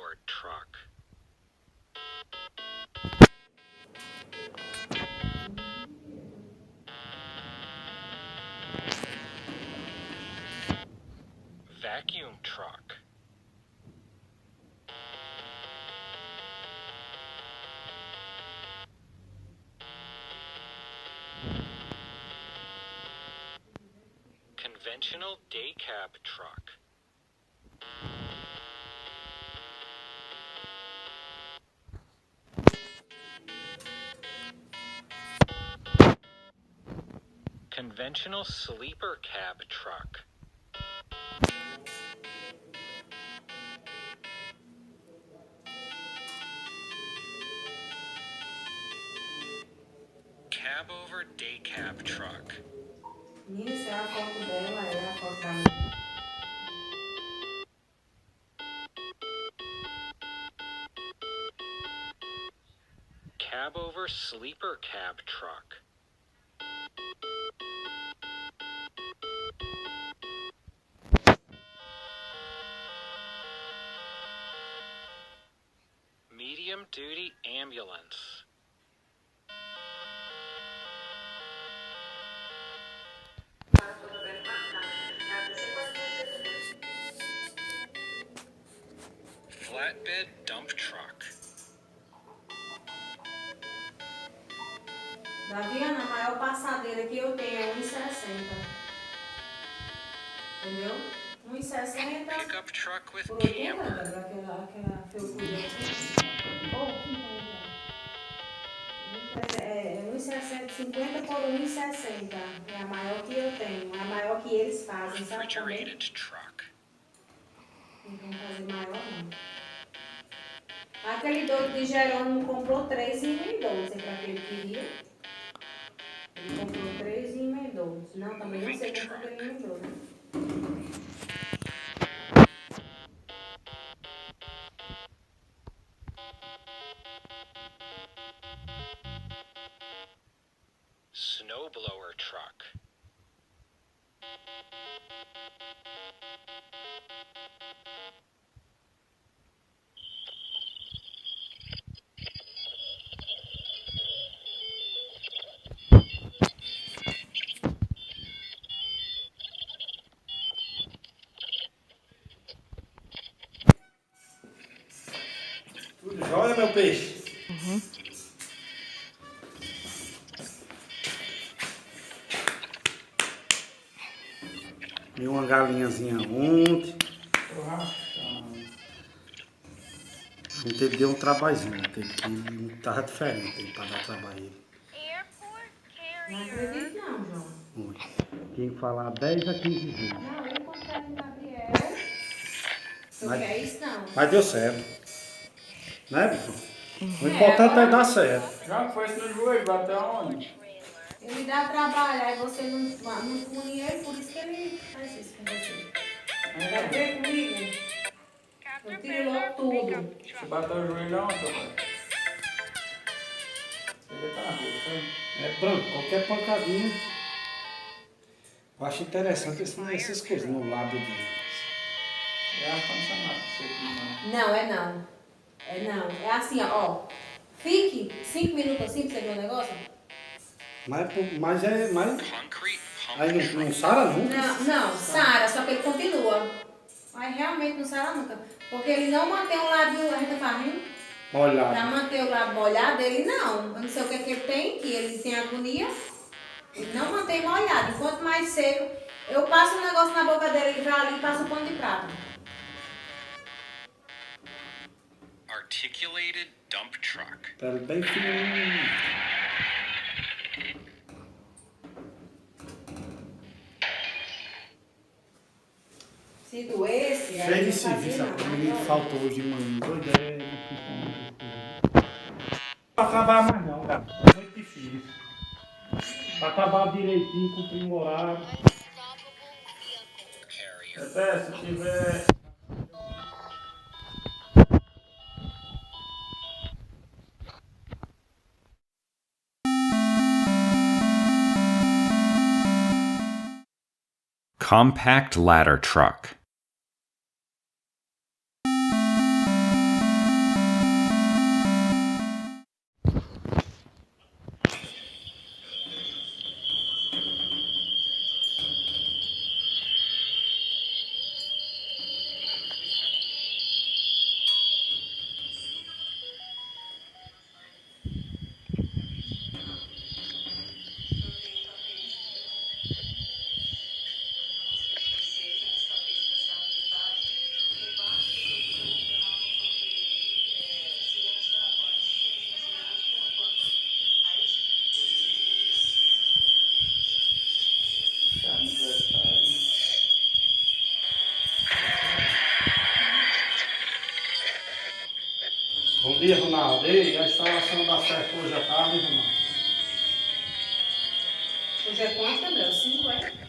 snowboard truck. Vacuum truck. Conventional day cab truck. Conventional sleeper cab truck. Cab over day cab truck. Isso é a foto dela, é a foto da Cab over sleeper cab truck. Medium duty ambulance. Flatbed dump truck. Daviana, a maior passadeira que eu tenho é 1,60. Entendeu? 1,60 Pickup truck with por 80, camper. aquela que eu fui é 1,60, 50 por 1,60. É a maior que eu tenho. É a maior que eles fazem, sabe também? Refrigerated truck. Não vão fazer maior, não. Aquele doido de Jerônimo comprou 3 e emendou. Sei para que ele queria. Ele comprou 3 e emendou. Não, também não sei como foi que ele emendou, né? Snowblower truck. Tudo jóia, meu peixe? Vi uma galinhazinha ontem. Ontem ele deu um trabalhinho. Ele tava diferente ele, pra dar trabalho a ele. Não acredito não, João. Foi. Tinha que falar 10 a 15 vezes. Não, eu confio no Gabriel. Tu Mas- quer isso não? Mas deu certo. Né, bicho? O importante é dar certo. Já foi no joelho, bateu aonde? Ele dá trabalho, aí você não pune ele, por isso que ele faz isso com você. Quer ver comigo? Eu tiro logo tudo. Você bateu o joelho aonde, pai? Você tá na rua, tá? É branco, qualquer pancadinha. Eu acho interessante essas coisas no lábio dele. É ar-condicionado, você que Não, é não. É não. É assim, ó. Fique 5 minutos assim pra você ver o negócio. Mas é. Mas Concrete pump aí não truck. sara nunca. Não, Sara, só que ele continua. Mas realmente não sara nunca. Porque ele não mantém o lábio, a gente fala, pra Olha. manter o lábio molhado, ele não. Eu não sei o que, é que ele tem, que ele tem agonia. Ele não mantém molhado. Enquanto mais seco, eu passo um negócio na boca dele, ele vai ali e passa o pano de prata. Articulated dump truck. Pele bem fininho. Sido esse, Cheio de não serviço, fazia a não. menina faltou hoje de manhã. Doida é. Não vai acabar mais não, cara. É muito difícil. Pra acabar direitinho, cumprir um horário. Carrier. Até se tiver. Compact ladder truck. Bom dia, Ronaldo. Ei, a instalação dá certo hoje à tarde, Ronaldo? Hoje é quanto, Gabriel? 5, é?